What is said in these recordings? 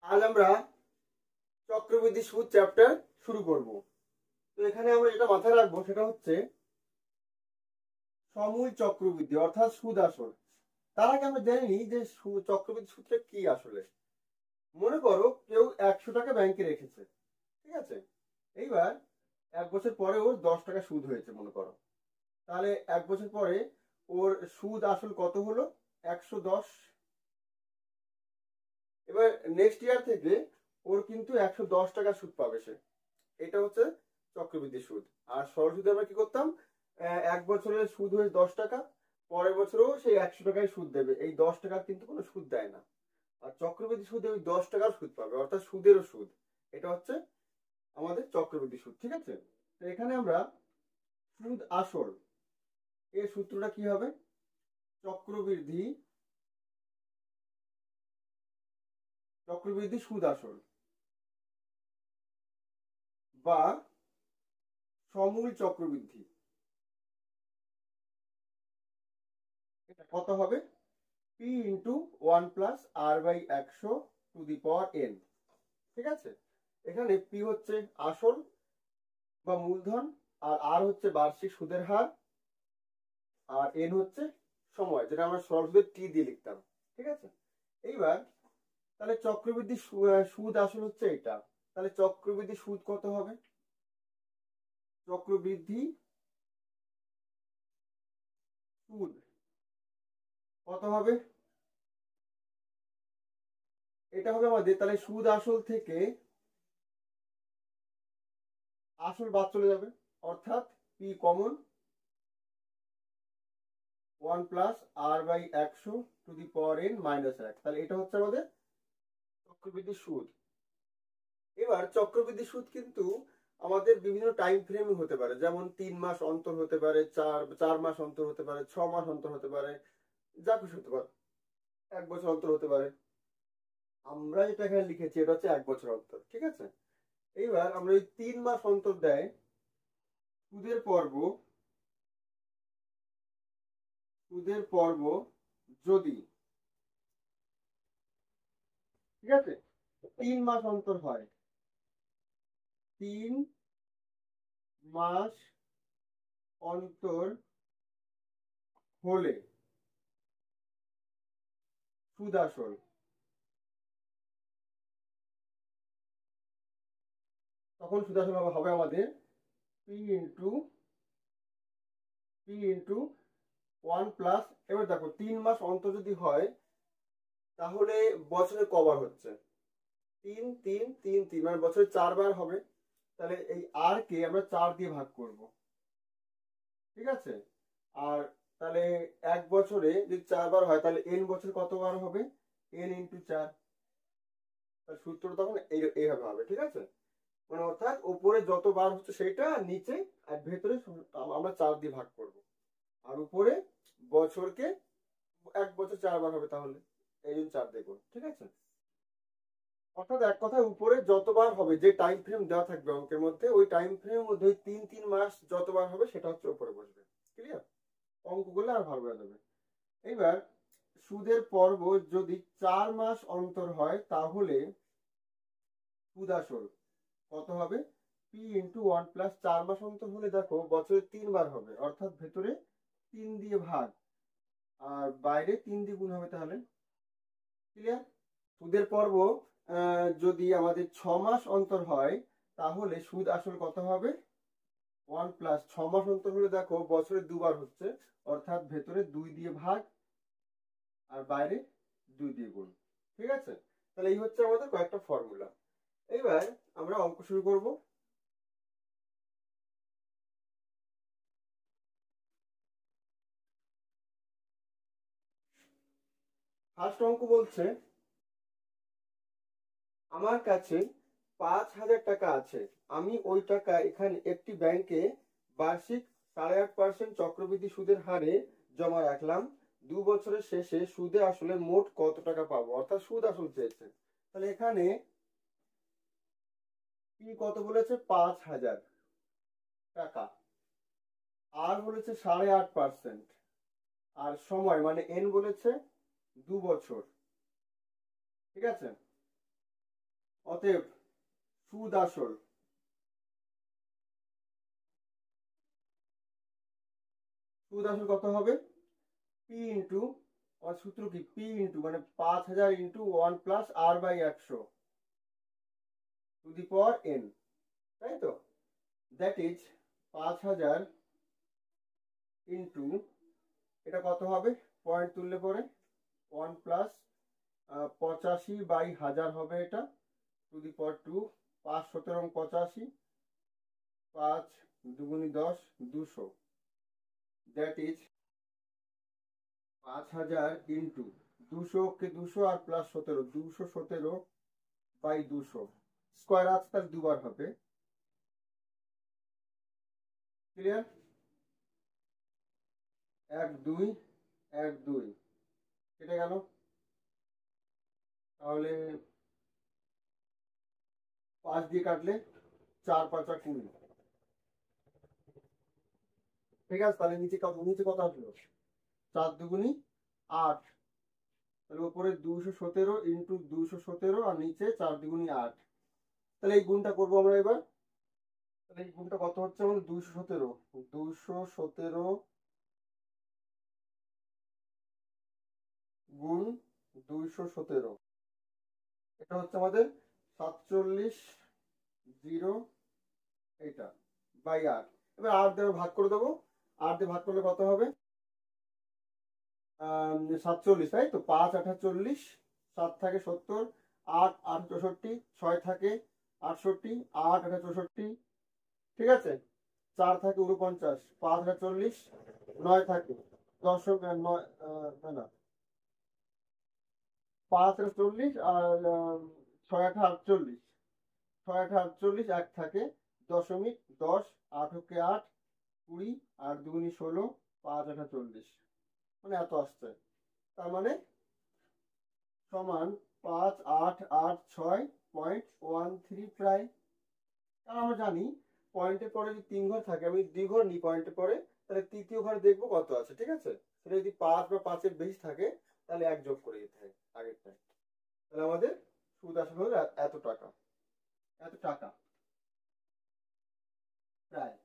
আজ আমরা চক্রবৃদ্ধি সুদ চ্যাপ্টার শুরু করব। তো এখানে আমরা যেটা মাথায় রাখবো সেটা হচ্ছে সমূল চক্রবৃদ্ধি অর্থাৎ সুদ আসল। তার আগে আমরা জেনে নিই যে চক্রবৃদ্ধি সুদটা কি আসলে। মনে করো কেউ 100 টাকা ব্যাংকে রেখেছে, ঠিক আছে। এইবার 1 বছর পরে ওর 10 টাকা সুদ হয়েছে মনে করো। তাহলে 1 বছর পরে ওর সুদ আসল কত হলো? 110। এবার নেক্সট ইয়ার থেকে ওর কিন্তু 110 টাকা সুদ পাবে সে। এটা হচ্ছে চক্রবৃদ্ধি সুদ। আর সরল সুদে আমরা কি করতাম, 1 বছরের সুদ হয়ে 10 টাকা, পরের বছরও সেই 100 টাকায় সুদ দেবে। এই 10 টাকার কিন্তু কোনো সুদ দেয় না। আর চক্রবৃদ্ধি সুদে ওই 10 টাকার সুদ পাবে, অর্থাৎ সুদেরও সুদ। এটা হচ্ছে আমাদের চক্রবৃদ্ধি সুদ, ঠিক আছে। তো এখানে আমরা সুদ আসল এর সূত্রটা কি হবে? চক্রবৃদ্ধি চক্রবৃদ্ধি সুদ আসল বা সমূল চক্রবৃদ্ধি, এটা কত হবে? পি ইন্টু 1+r/100 ঠিক আছে। এখানে পি হচ্ছে আসল বা মূলধন, আর আর হচ্ছে বার্ষিক সুদের হার, আর এন হচ্ছে সময়, যেটা আমরা সরাসরি টি দিয়ে লিখতাম, ঠিক আছে। এইবার তাহলে চক্রবৃদ্ধি সুদ আসল হচ্ছে এটা। তাহলে চক্রবৃদ্ধি সুদ কত হবে? চক্রবৃদ্ধি সুদ কত হবে? এটা হবে আমাদের, তাহলে সুদ আসল থেকে আসল বাদ চলে যাবে, অর্থাৎ পি কমন, 1+r/100 তাহলে এটা হচ্ছে আমাদের চক্রবৃদ্ধি সুদ। এবার চক্রবৃদ্ধি সুদ কিন্তু আমাদের বিভিন্ন টাইম ফ্রেমে হতে পারে, যেমন 3 মাস অন্তর হতে পারে, চার মাস অন্তর হতে পারে, 6 মাস অন্তর হতে পারে, যা খুশি হতে পারে, 1 বছর অন্তর হতে পারে। আমরা যেটা এখানে লিখেছি এটা হচ্ছে 1 বছর অন্তর, ঠিক আছে। এইবার আমরা ওই 3 মাস অন্তর দেয় সুদের পর্ব যদি, ঠিক আছে, 3 মাস অন্তর হয়, 3 মাস অন্তর হলে সুদ আসল, তখন সুদ আসল হবে আমাদের পি ইন্টু 1+, এবার দেখো 3 মাস অন্তর যদি হয় তাহলে বছরে কবার হচ্ছে? 3 3 3 3, মানে বছরে 4 বার হবে। তাহলে এই আর কে আমরা 4 দিয়ে ভাগ করব, ঠিক আছে। আর তাহলে 1 বছরে যদি 4 বার হয় তাহলে এন বছর কতবার হবে? n×4। সূত্রটা তখন এইভাবে হবে, ঠিক আছে। মানে অর্থাৎ উপরে যতবার হচ্ছে সেইটা, নিচে আর ভেতরে আমরা 4 দিয়ে ভাগ করব। আর উপরে বছরকে 1 বছর 4 বার হবে, তাহলে এই জন্য 4 দিয়ে গুণ, ঠিক আছে। অর্থাৎ এক কথায় উপরে যতবার হবে, যে টাইম ফ্রেম দেওয়া থাকবে অঙ্কের মধ্যে, ওই টাইম ফ্রেমের মধ্যে ওই 3 3 মাস যতবার হবে সেটা হচ্ছে উপরে বসবে। ক্লিয়ার? অঙ্কগুলো আর ভালো হয়ে যাবে। এইবার সুদের পর্ব যদি 4 মাস অন্তর হয় তাহলে সুদ আসল কত হবে? পি ইন্টু 1+, 4 মাস অন্তর হলে দেখো বছরে 3 বার হবে, অর্থাৎ ভেতরে 3 দিয়ে ভাগ আর বাইরে 3 দিয়ে গুণ হবে, তাহলে ক্লিয়ার। সুদের পর্ব যদি আমাদের 6 মাস অন্তর হয় তাহলে সুদ আসল কত হবে? 1+, 6 মাস অন্তর হলে দেখো বছরে 2 বার হচ্ছে, অর্থাৎ ভেতরে 2 দিয়ে ভাগ আর বাইরে 2 দিয়ে গুণ, ঠিক আছে। তাহলে এই হচ্ছে আমাদের কয়েকটা ফর্মুলা। এইবার আমরা অঙ্ক শুরু করব। ফার্স্ট অঙ্ক বলছে আমার কাছে 5,000 টাকা আছে, আমি ওই টাকা এখানে একটি ব্যাংকে বার্ষিক 8.5% চক্রবৃদ্ধি সুদের হারে জমা রাখলাম। 2 বছরের শেষে সুদে আসলে মোট কত টাকা পাবো, অর্থাৎ সুদ আসল চেয়েছে। তাহলে এখানে কি কত বলেছে? 5,000 টাকা, আর বলেছে 8.5%, আর সময় মানে এন বলেছে 2 বছর, ঠিক আছে। অতএব সুদ আসল কত হবে? পি ইন্টু, সূত্র কি, পি ইন্টু মানে 5000 into 1+r/100 to the power n, তাই তো? দ্যাট ইজ 5000 ইন্টু, এটা কত হবে পয়েন্ট তুললে পরে 1+85/1000 হবে এটা, to the power 2, 5 17 85, 5 2 10 200, that is 5000 into 200 কে 200 আর প্লাস 17, 217/200 স্কোয়ার আছে তার দুবার হবে। ক্লিয়ার? 1 2 1 2 কেটে গেল, তাহলে 5 দিয়ে কাটলে 4 5 20, ঠিক আছে? তাহলে নিচে কত আসলো? 4 2 8, তাহলে উপরে 217 ইন্টু 217 আর নিচে 4 2 8। তাহলে এই গুণটা করবো আমরা এবার। তাহলে এই গুণটা কত হচ্ছে আমাদের? 217 গুণ 217, এটা হচ্ছে আমাদের 47 0 এটা বাই 8। এবার 8 দিয়ে ভাগ করে দেবো। 8 দিয়ে ভাগ করলে কত হবে? 47, তাই তো? 5 8 40, 7 থাকে 70, 8 8 64, 6 থাকে 68, 8 8 64, ঠিক আছে? 4 থাকে 49, 5 8 40, 9 থাকে 10 9 না না 5 8 40 আর 6 8 48, 6 8 48, 1 থাকে 0.10, 8 কে 8 20, 8 2 16, 5 8 40, মানে এত আসছে। তার মানে সমান 5 8 8 6.13 প্রায়। কারণ আমরা জানি পয়েন্টের পরে যদি 3 ঘর থাকে, আমি 2 ঘর নিই পয়েন্টের পরে, তাহলে তৃতীয় ঘরে দেখবো কত আছে, ঠিক আছে? সেটা যদি 5 বা 5-এর বেশি থাকে তাহলে 1 যোগ করে দিতে হয় আগেরটায়। তাহলে আমাদের সুদ আসলে হলো এত টাকা, এত টাকা প্রায়।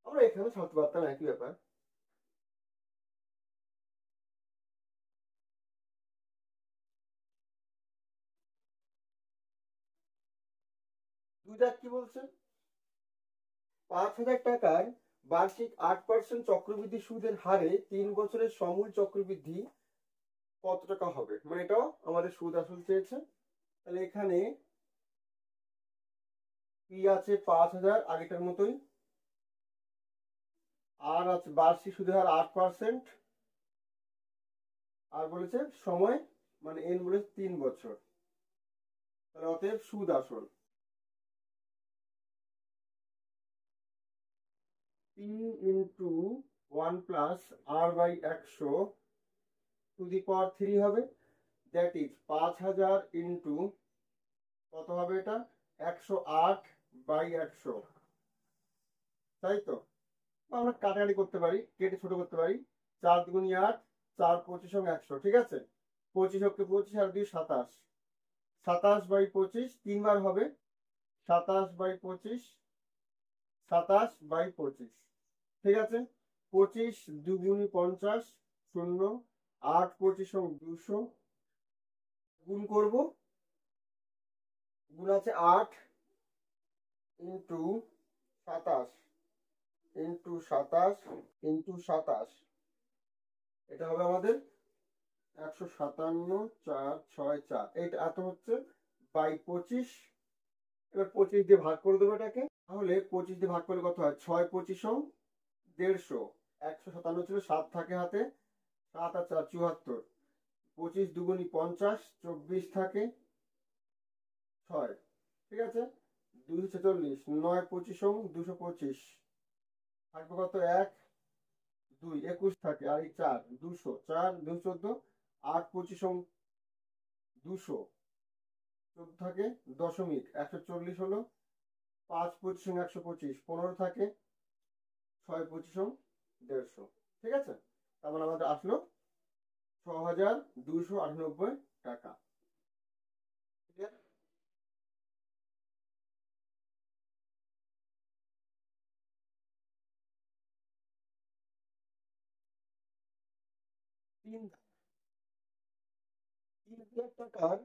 আমরা এখানে সারতে পারতাম একই ব্যাপার। দুই দাগ কি বলছে? 5000 টাকার বার্ষিক 8% চক্রবৃদ্ধি সুদের হারে 3 বছরের সমূল চক্রবৃদ্ধি কত টাকা হবে, মানে এটাও আমাদের সুদ আসল চেয়েছে। তাহলে এখানে পি আছে 5000 আগেটার মতোই, আর আছে বার্ষিক সুদের হার 8%, আর বলেছে সময় মানে এন বলেছে 3 বছর। তাহলে অতএব সুদ আসল P into 1+r/100 to the power 3 হবে, দ্যাট ইজ 5000 ইন্টু কত হবে এটা? 108/100, তাই তো? আমরা কাটাকাটি করতে পারি, কেটে ছোট করতে পারি। 4 2 8, 4 25 100, ঠিক আছে? 25 কে 25 আর 2 27, 27/25 3বার হবে, 27/25, 27/25, ঠিক আছে? 25 2 50 0, 8 25 200, গুণ করব। গুণ আছে 8 ইন্টু 27 ইন্টু 27 ইন্টু 27, এটা হবে আমাদের 157 4 6 4, এইটা এত হচ্ছে বাই 25। এবার 25 দিয়ে ভাগ করে দেবো এটাকে। তাহলে 25 দিয়ে ভাগ করলে কত হয়? 6 25 150, 157 ছিল, 7 থাকে হাতে, 7 আর 4 74, 25 2 50, 24 থাকে 6, ঠিক আছে? 246, 9 25 225, থাকবে কত? 1 2 21 থাকে, আর এই 4 200, 4 214, 8 25 200, 14 থাকে দশমিক, 140 হলো, 5 25 125, 15 থাকে, 6 25 150, ঠিক আছে? তার মানে আমাদের আসলো 6298 টাকা। 3,000 টাকার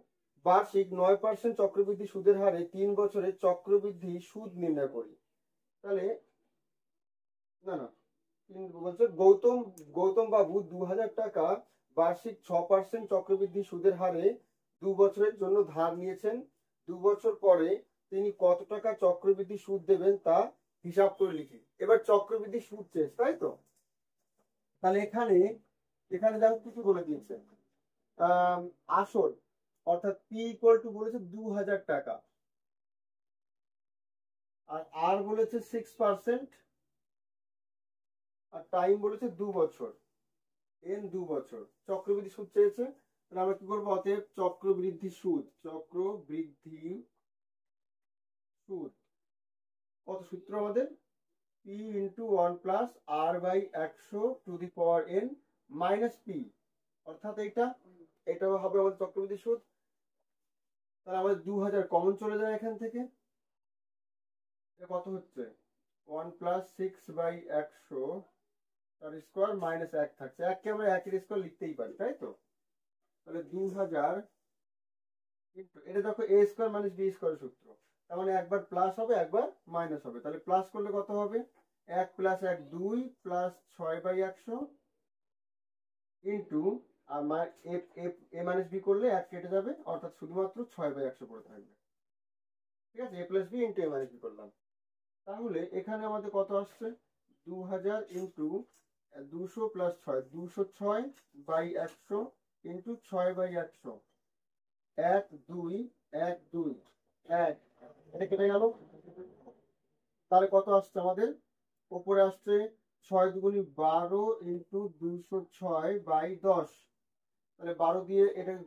বার্ষিক 9% চক্রবৃদ্ধি সুদের হারে 3 বছরে চক্রবৃদ্ধি সুদ নির্ণয় করি। তাহলে না না বলছে গৌতম বাবু 2,000 টাকা বার্ষিক 6% চক্রবৃদ্ধি সুদের হারে 2 বছরের জন্য ধার নিয়েছেন। 2 বছর পরে তিনি কত টাকা চক্রবৃদ্ধি সুদ দেবেন তা হিসাব করে লিখি। এবার চক্রবৃদ্ধি সুদ চেয়েছে, তাই তো? তাহলে এখানে এখানে দেখো কিছু বলে দিয়েছে। আসল অর্থাৎ পি ইকুয়াল টু বলেছে 2,000 টাকা, আর আর বলেছে 6%, আর টাইম বলেছে 2 বছর, এন 2 বছর। চক্রবৃদ্ধি সুদ চেয়েছে, তাহলে আমরা কি করবো? অতএব চক্রবৃদ্ধি সুদ কত সূত্র আমাদের? P into 1 plus R by 100 to the power N minus P, অর্থাৎ এটাও হবে আমাদের চক্রবৃদ্ধি সুদ। তাহলে আমাদের 2,000 কমন চলে যায় এখান থেকে, কত হচ্ছে? 1 প্লাস 6 বাই 100 তার স্কোয়ার মাইনাস 1 থাকছে। 1 কে আমরা 1 এর স্কোয়ার লিখতেই পারি, তাই তো? তাহলে 2,000 এটা দেখো এ স্কোয়ার মাইনাস বি স্কোয়ার সূত্র, তার মানে একবার প্লাস হবে একবার মাইনাস হবে। তাহলে প্লাস করলে কত হবে? 1 প্লাস 1 2 প্লাস 6/100 ইন্টু আর এ মাইনাস বি করলে 1 কেটে যাবে, অর্থাৎ শুধুমাত্র 6/100 পড়ে থাকবে। ঠিক আছে, এ প্লাস বি ইন্টু এ মাইনাস বি করলাম। তাহলে এখানে আমাদের কত আসছে? 2,000 ইন্টু 200 প্লাস 6, 206/100 ইন্টু 6/100, 1 2 1 2 1, এটা কেটে গেল। তাহলে কত আসছে আমাদের? উপরে আসছে 6 দুগুণী 12 ইন্টু 206/10। তাহলে 12 দিয়ে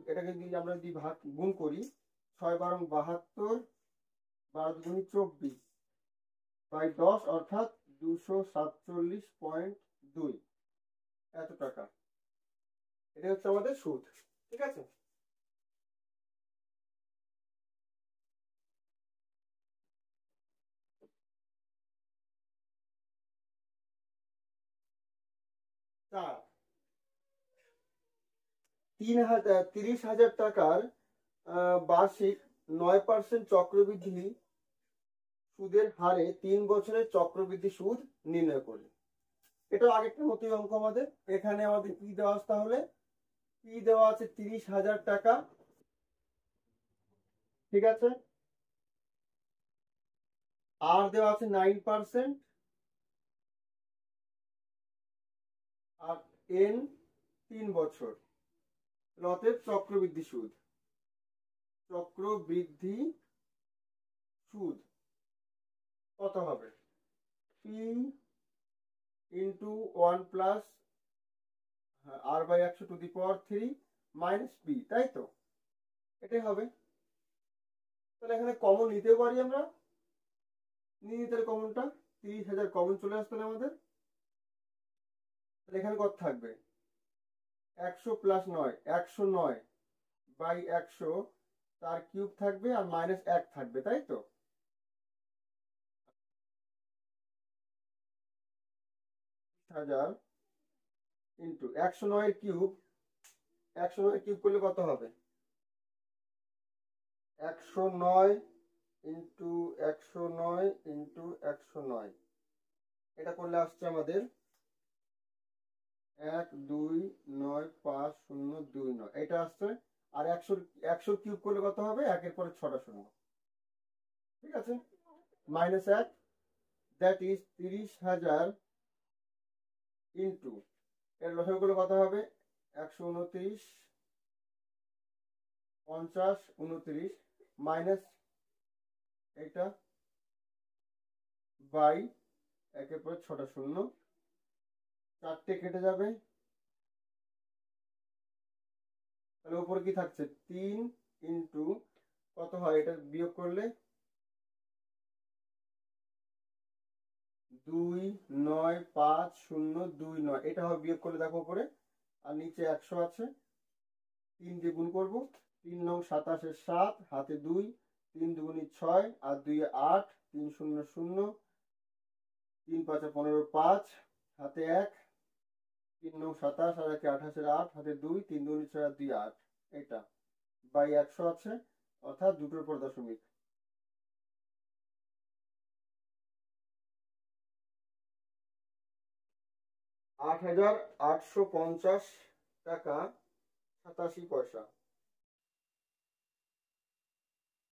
এটাকে দিয়ে আমরা যদি ভাগ গুণ করি, 6 12 72, 12 দুগুণী 24/10, অর্থাৎ 247.2, এত টাকা। এটা হচ্ছে আমাদের সুদ। ঠিক আছে, তা 30,000 টাকার বার্ষিক 9% চক্রবৃদ্ধি সুদের হারে 3 বছরের চক্রবৃদ্ধি সুদ নির্ণয় করি। এটা আগেরটা মতোই অঙ্ক আমাদের। এখানে আমাদের কি দেওয়া আছে? তাহলে কি দেওয়া আছে? 30,000 টাকা, ঠিক আছে, আর দেওয়া আছে 9%, আর এন 3 বছর। অতএব চক্রবৃদ্ধি সুদ কত হবে? P into 1 plus r/100 two the power 3 minus P, তাই তো? এটাই হবে। তাহলে এখানে কমন নিতেও পারি আমরা, নিয়ে নিতে কমনটা 30,000 কমন চলে আসতো আমাদের। তাহলে এখানে কত থাকবে? 100 প্লাস 9, 109/100 তার কিউব থাকবে, আর মাইনাস 1 থাকবে, তাই তো? হাজার ইন্টু 109 এর কিউব, 109 কিউব করলে কত হবে? 109 ইন্টু 109 ইন্টু 109, এটা করলে আসছে আমাদের 1295029, এটা আসছে। আর 100 কিউব করলে কত হবে? 1 এর পরে 6টা শূন্য, ঠিক আছে, মাইনাস 1, দ্যাট ইজ 30,000 ইন্টু এর লসাগু করলে কত হবে? 129 50 29 মাইনাস এটা বাই 1 এর পরে 6টা শূন্য, 4টে কেটে যাবে। তাহলে উপরে কি থাকছে? 3 ইন্টু কত হয়? এটা বিয়োগ করলে 2955029, এটা হবে বিয়োগ করলে, দেখো উপরে, আর নিচে 100 আছে, 3 দিয়ে গুণ করবো। 3 9 27 7, হাতে 2, 3 দুগুণী 6, আর 2 8, 3 0 0, 3 5 15 5, হাতে 1, তিন নং 27 আর একে 28 8 হাতে 2 3 2 6 2 8 এটা বাই 100 আছে, অর্থাৎ দুটোর পর দশমিক। 8,850 টাকা 87 পয়সা।